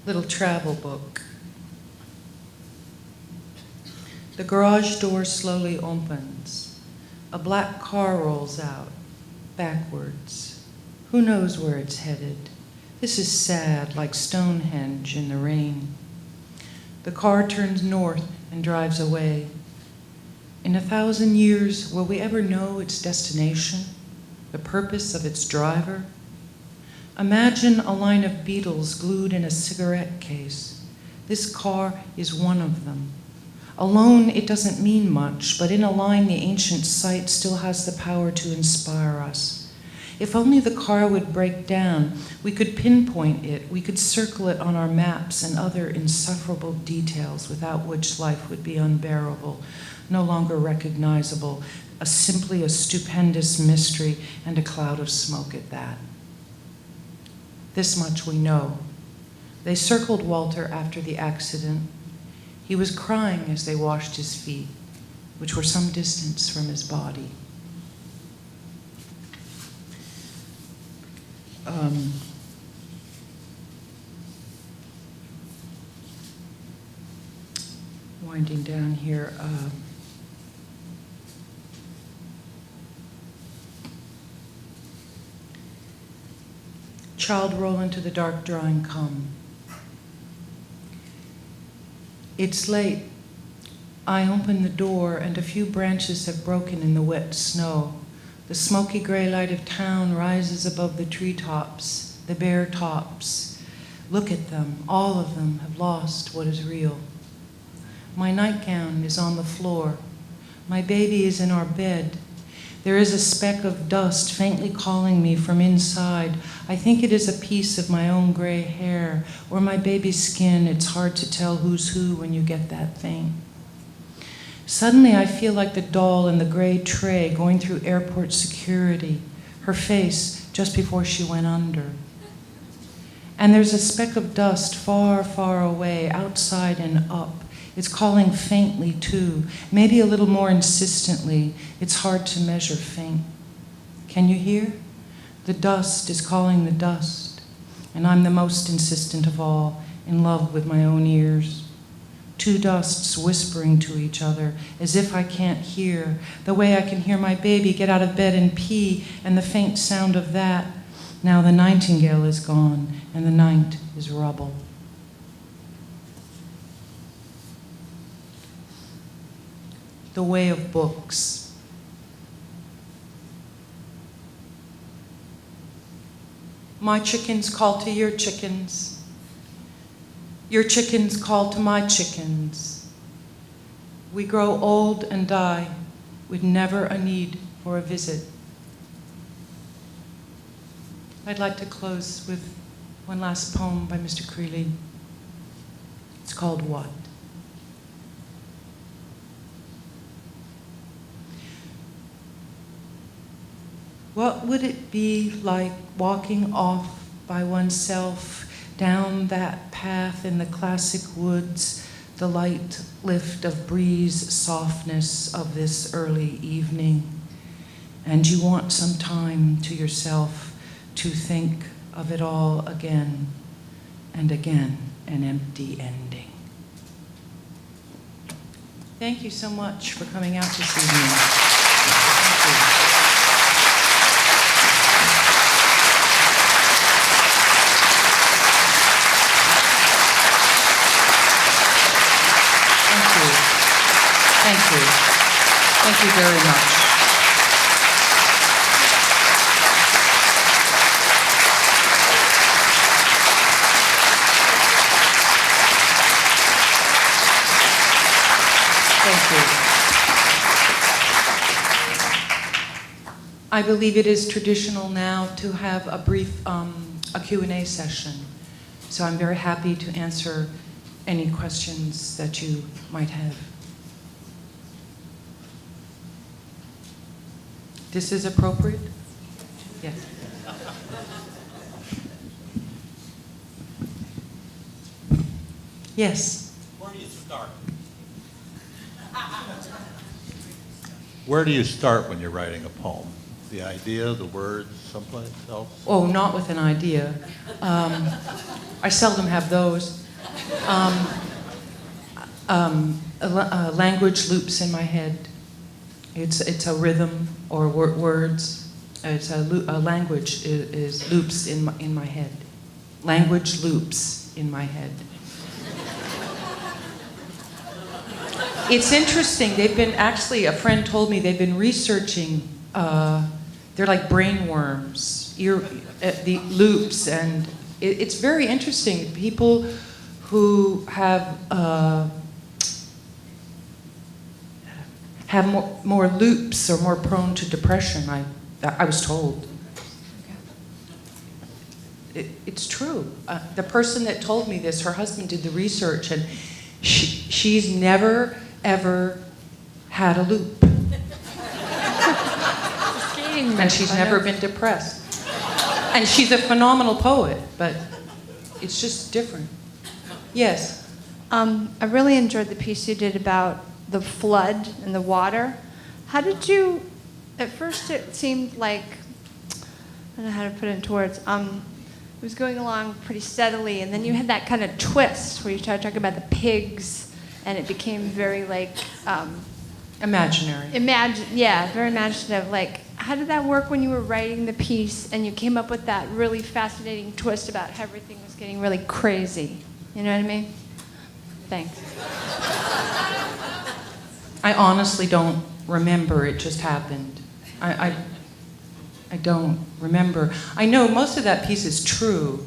little travel book. The garage door slowly opens. A black car rolls out, backwards. Who knows where it's headed? This is sad, like Stonehenge in the rain. The car turns north and drives away. In 1,000 years, will we ever know its destination, the purpose of its driver? Imagine a line of beetles glued in a cigarette case. This car is one of them. Alone, it doesn't mean much, but in a line, the ancient site still has the power to inspire us. If only the car would break down, we could pinpoint it, we could circle it on our maps and other insufferable details without which life would be unbearable, no longer recognizable, simply a stupendous mystery and a cloud of smoke at that. This much we know. They circled Walter after the accident. He was crying as they washed his feet, which were some distance from his body. Winding down here. Child, roll into the dark drawing come. It's late. I open the door and a few branches have broken in the wet snow. The smoky gray light of town rises above the treetops, the bare tops. Look at them, all of them have lost what is real. My nightgown is on the floor. My baby is in our bed. There is a speck of dust faintly calling me from inside. I think it is a piece of my own gray hair or my baby's skin. It's hard to tell who's who when you get that thing. Suddenly I feel like the doll in the gray tray going through airport security, her face just before she went under. And there's a speck of dust far, far away, outside and up. It's calling faintly too, maybe a little more insistently. It's hard to measure faint. Can you hear? The dust is calling the dust, and I'm the most insistent of all, in love with my own ears. Two dusts whispering to each other, as if I can't hear, the way I can hear my baby get out of bed and pee, and the faint sound of that. Now the nightingale is gone, and the night is rubble. The way of books. My chickens call to your chickens. Your chickens call to my chickens. We grow old and die with never a need for a visit. I'd like to close with one last poem by Mr. Creeley. It's called What? What would it be like walking off by oneself down that path in the classic woods, the light lift of breeze softness of this early evening, and you want some time to yourself to think of it all again and again, an empty ending. Thank you so much for coming out this evening. Thank you. Thank you. Thank you very much. Thank you. I believe it is traditional now to have a brief a Q&A session. So I'm very happy to answer any questions that you might have. This is appropriate? Yes. Yes. Where do you start? Where do you start when you're writing a poem? The idea, the words, someplace else? Oh, not with an idea. I seldom have those. Language loops in my head. It's a rhythm or words. It's a language is loops in my head. Language loops in my head. It's interesting. They've been actually. A friend told me they've been researching. They're like brain worms. The loops, and it's very interesting. People who have more loops or more prone to depression. I was told. It's true. The person that told me this, her husband did the research, and she's never ever had a loop, and she's never been depressed. And she's a phenomenal poet, but it's just different. Yes. I really enjoyed the piece you did about the flood and the water. How did you, at first it seemed like, I don't know how to put it into words, it was going along pretty steadily, and then you had that kind of twist where you started talking about the pigs, and it became very like... imaginary. Very imaginative. Like, how did that work when you were writing the piece and you came up with that really fascinating twist about how everything was getting really crazy? You know what I mean? Thanks. I honestly don't remember. It just happened. I don't remember. I know most of that piece is true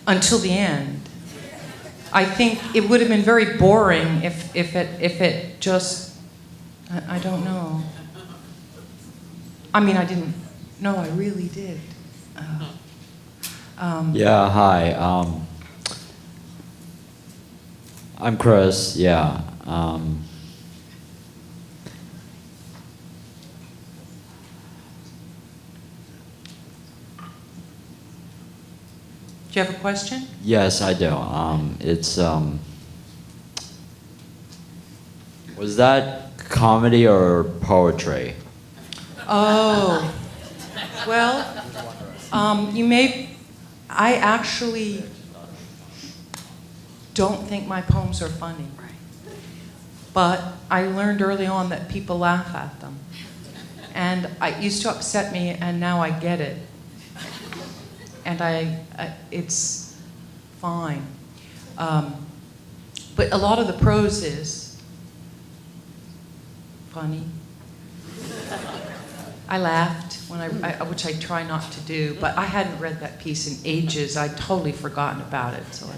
until the end. I think it would have been very boring if it just, I don't know. I mean, I didn't, no, I really did. Yeah, hi. I'm Chris, yeah. Do you have a question? Yes, I do. Was that comedy or poetry? Oh, well, I actually don't think my poems are funny. But I learned early on that people laugh at them. And it used to upset me, and now I get it. And it's fine. But a lot of the prose is funny. I laughed when which I try not to do, but I hadn't read that piece in ages. I'd totally forgotten about it, so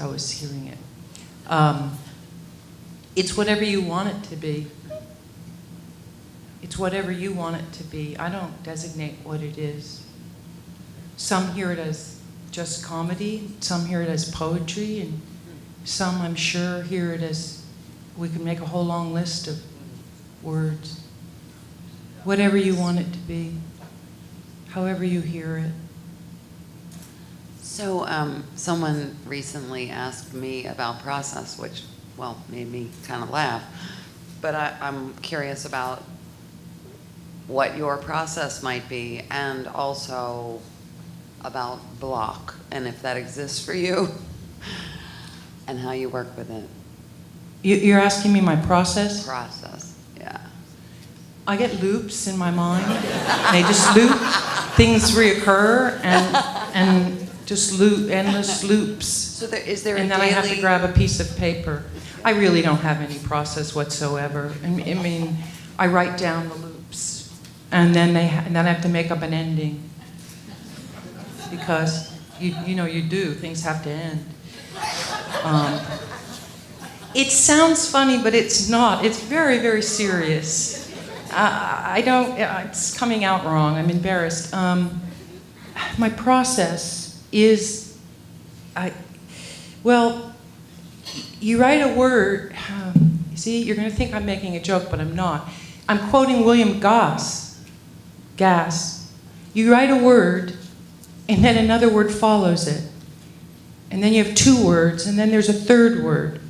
I was hearing it. It's whatever you want it to be. It's whatever you want it to be. I don't designate what it is. Some hear it as just comedy, some hear it as poetry, and some, I'm sure, hear it as, we can make a whole long list of words. Whatever you want it to be, however you hear it. So someone recently asked me about process, which, well, made me kind of laugh. But I'm curious about what your process might be, and also about block, and if that exists for you, and how you work with it. You're asking me my process? Process, yeah. I get loops in my mind. They just loop. Things reoccur and just loop, endless loops. So is there and then I have to grab a piece of paper. I really don't have any process whatsoever. I mean, I write down the loops, and then I have to make up an ending. Because you do, things have to end. It sounds funny, but it's not. It's very, very serious. It's coming out wrong. I'm embarrassed. My process is, you write a word. See, you're going to think I'm making a joke, but I'm not. I'm quoting William Gass. You write a word, and then another word follows it. And then you have two words, and then there's a third word.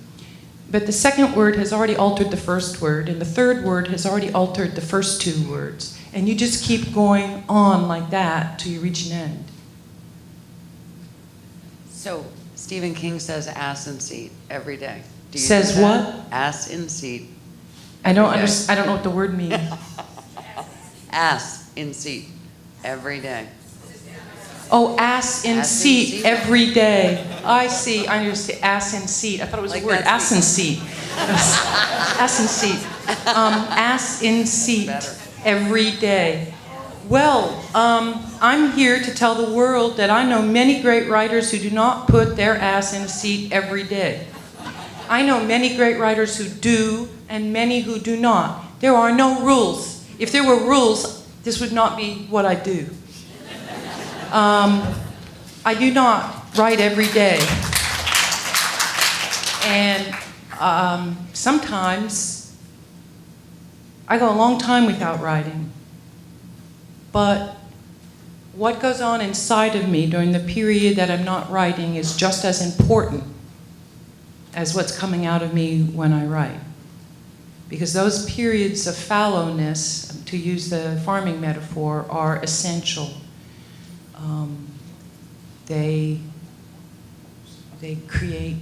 But the second word has already altered the first word, and the third word has already altered the first two words. And you just keep going on like that till you reach an end. So Stephen King says ass in seat every day. Do you Says do that? what? Ass in seat. I don't every day. understand. I don't know what the word means. Ass in seat every day. Oh, ass in Ass in seat seat. every day. I see. I understand. Ass in seat. I thought it was Like a word. that's Ass in seat. Ass in seat. Ass in seat Better. every day. Well, I'm here to tell the world that I know many great writers who do not put their ass in a seat every day. I know many great writers who do, and many who do not. There are no rules. If there were rules, this would not be what I do. I do not write every day. And sometimes I go a long time without writing. But what goes on inside of me during the period that I'm not writing is just as important as what's coming out of me when I write. Because those periods of fallowness, to use the farming metaphor, are essential. They create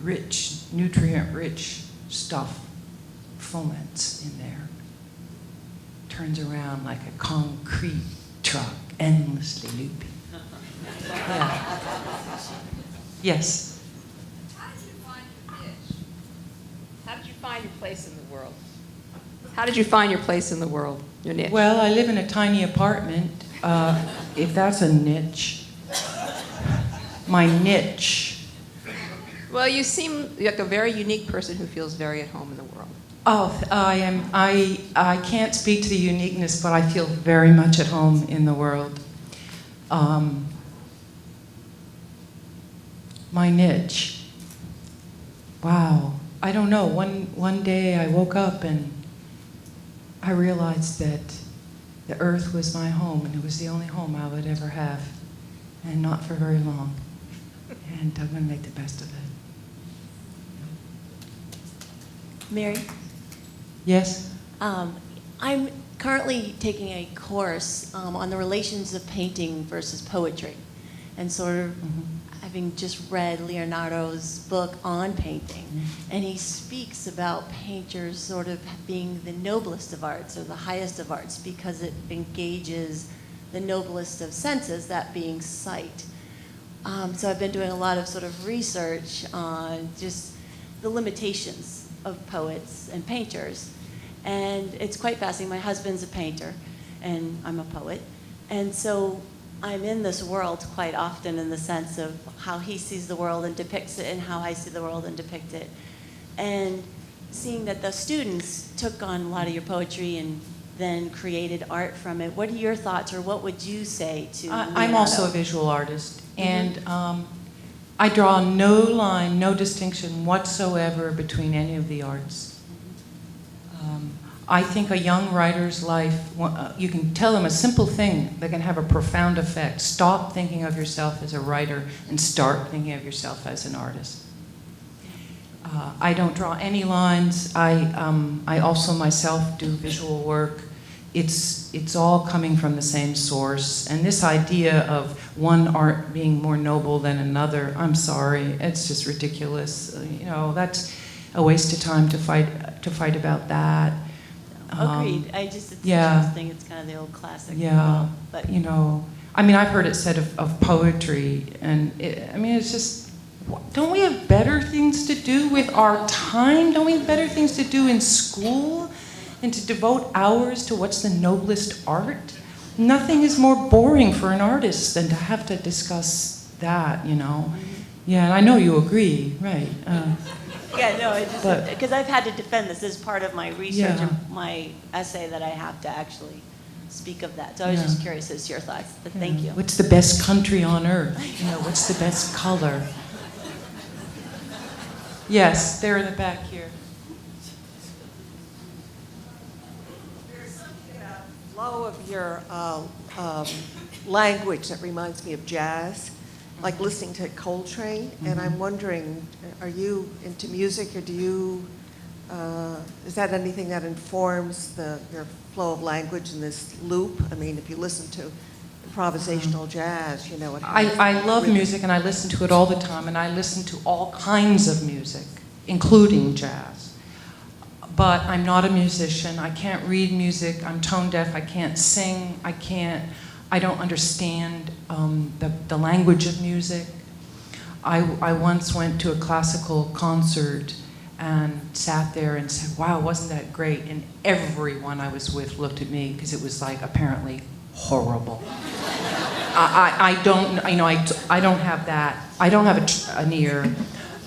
rich, nutrient-rich stuff, foments in there. Turns around like a concrete truck, endlessly looping. Yeah. Yes. How did you find your niche? How did you find your place in the world? How did you find your place in the world, your niche? Well, I live in a tiny apartment, if that's a niche. My niche. Well, you seem like a very unique person who feels very at home in the world. Oh, I can't speak to the uniqueness, but I feel very much at home in the world. My niche. Wow. I don't know. One day I woke up and I realized that the earth was my home, and it was the only home I would ever have, and not for very long. And I'm going to make the best of it. Mary, Yes? I'm currently taking a course on the relations of painting versus poetry, and sort of having just read Leonardo's book on painting, and he speaks about painters sort of being the noblest of arts or the highest of arts because it engages the noblest of senses, that being sight. So I've been doing a lot of sort of research on just the limitations of poets and painters. And it's quite fascinating. My husband's a painter, and I'm a poet. And so I'm in this world quite often in the sense of how he sees the world and depicts it, and how I see the world and depict it. And seeing that the students took on a lot of your poetry and then created art from it. What are your thoughts, or what would you say to I'm also a visual artist, and I draw no line, no distinction whatsoever between any of the arts. I think a young writer's life, you can tell them a simple thing that can have a profound effect. Stop thinking of yourself as a writer and start thinking of yourself as an artist. I don't draw any lines. I also myself do visual work. It's all coming from the same source. And this idea of one art being more noble than another, I'm sorry, it's just ridiculous. You know, that's a waste of time to fight about that. Agreed. It's yeah. interesting. It's kind of the old classic. Yeah, But you know, I mean, I've heard it said of poetry, and it's just, don't we have better things to do with our time? Don't we have better things to do in school? And to devote hours to what's the noblest art? Nothing is more boring for an artist than to have to discuss that, you know. Yeah, and I know you agree, right? yeah, no, it's just But- because I've had to defend this as part of my research Yeah. and my essay that I have to actually speak of that. So I was Yeah. just curious as to your thoughts. But thank you. What's the best country on earth? You know, what's the best color? Yes, they're in the back here. There's something about the flow of your language that reminds me of jazz, like listening to Coltrane. And I'm wondering, are you into music, or do you, is that anything that informs your flow of language in this loop? I mean, if you listen to improvisational jazz, you know. I love music and I listen to it all the time, and I listen to all kinds of music, including jazz. But I'm not a musician. I can't read music. I'm tone deaf. I can't sing. I don't understand the language of music. I once went to a classical concert and sat there and said, wow, wasn't that great? And everyone I was with looked at me because it was like apparently horrible. I don't have that. I don't have an ear,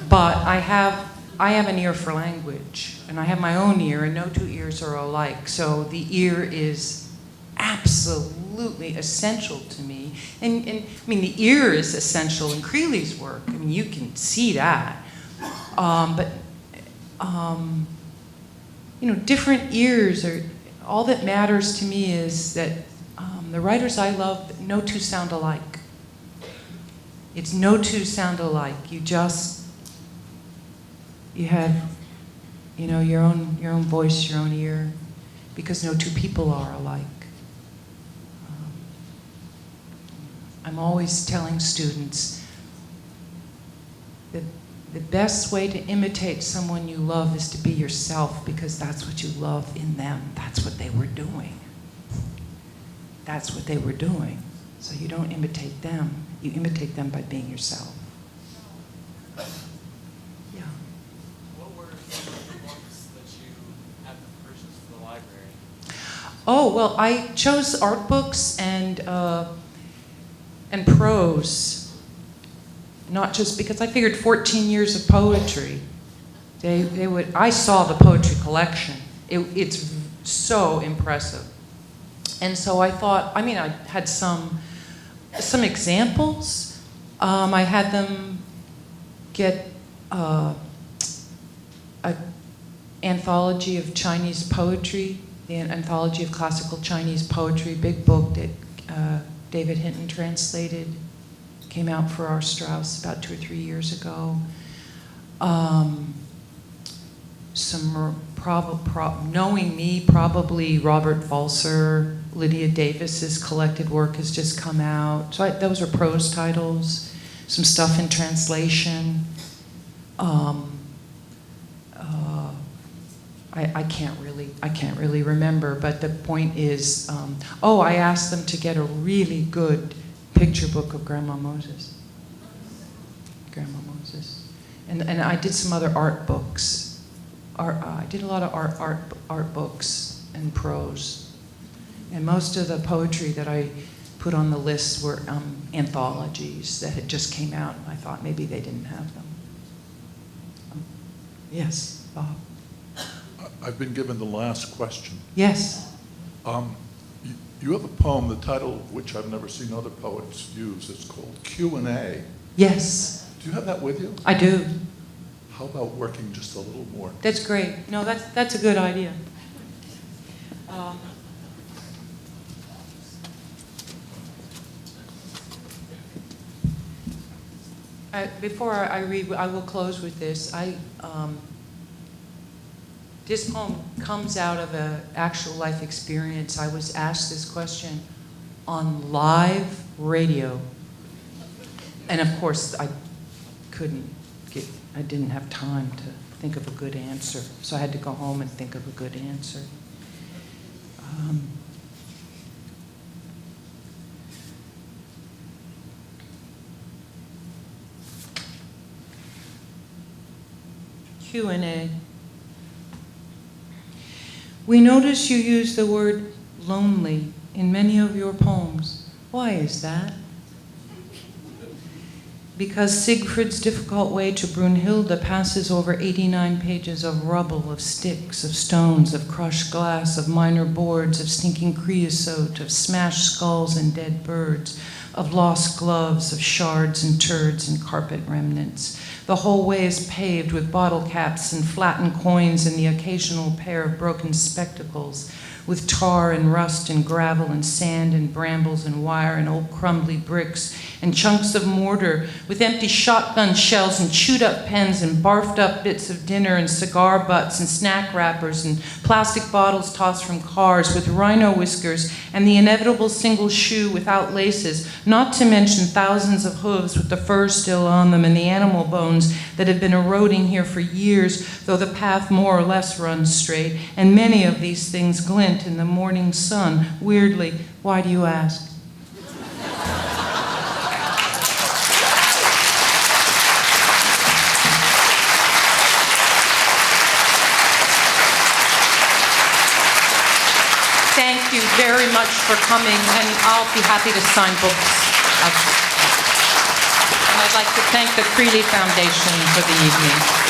but I have an ear for language, and I have my own ear, and no two ears are alike. So the ear is absolutely essential to me. And I mean, the ear is essential in Creeley's work. I mean, you can see that. But different ears are, all that matters to me is that the writers I love, no two sound alike. It's no two sound alike. You have, your own voice, your own ear, because no two people are alike. I'm always telling students that the best way to imitate someone you love is to be yourself, because that's what you love in them. That's what they were doing. That's what they were doing. So you don't imitate them. You imitate them by being yourself. Yeah. What were some of the books that you had to purchase for the library? Oh, well, I chose art books and prose, not just because I figured 14 years of poetry, I saw the poetry collection. It's so impressive. And so I thought, I had some examples. I had them get an anthology of Chinese poetry, the Anthology of Classical Chinese Poetry, big book that David Hinton translated, came out for our Strauss about 2 or 3 years ago. Knowing me, probably Robert Valser, Lydia Davis's collected work has just come out. So those are prose titles, some stuff in translation. I can't really remember, but the point is, I asked them to get a really good picture book of Grandma Moses. And I did some other art books. I did a lot of art books and prose. And most of the poetry that I put on the list were anthologies that had just came out, and I thought maybe they didn't have them. Yes, Bob. I've been given the last question. Yes. You have a poem, the title of which I've never seen other poets use. It's called Q&A. Yes. Do you have that with you? I do. How about working just a little more? That's great. No, that's a good idea. Before I read, I will close with this. This poem comes out of an actual life experience. I was asked this question on live radio. And of course, I didn't have time to think of a good answer. So I had to go home and think of a good answer. Q&A. We notice you use the word lonely in many of your poems. Why is that? Because Siegfried's difficult way to Brunhilde passes over 89 pages of rubble, of sticks, of stones, of crushed glass, of minor boards, of stinking creosote, of smashed skulls and dead birds, of lost gloves, of shards and turds and carpet remnants. The whole way is paved with bottle caps and flattened coins and the occasional pair of broken spectacles. with tar and rust and gravel and sand and brambles and wire and old crumbly bricks and chunks of mortar, with empty shotgun shells and chewed up pens and barfed up bits of dinner and cigar butts and snack wrappers and plastic bottles tossed from cars, with rhino whiskers and the inevitable single shoe without laces, not to mention thousands of hooves with the fur still on them and the animal bones that have been eroding here for years, though the path more or less runs straight, and many of these things glint in the morning sun, weirdly. Why do you ask? Thank you very much for coming, and I'll be happy to sign books. And I'd like to thank the Creeley Foundation for the evening.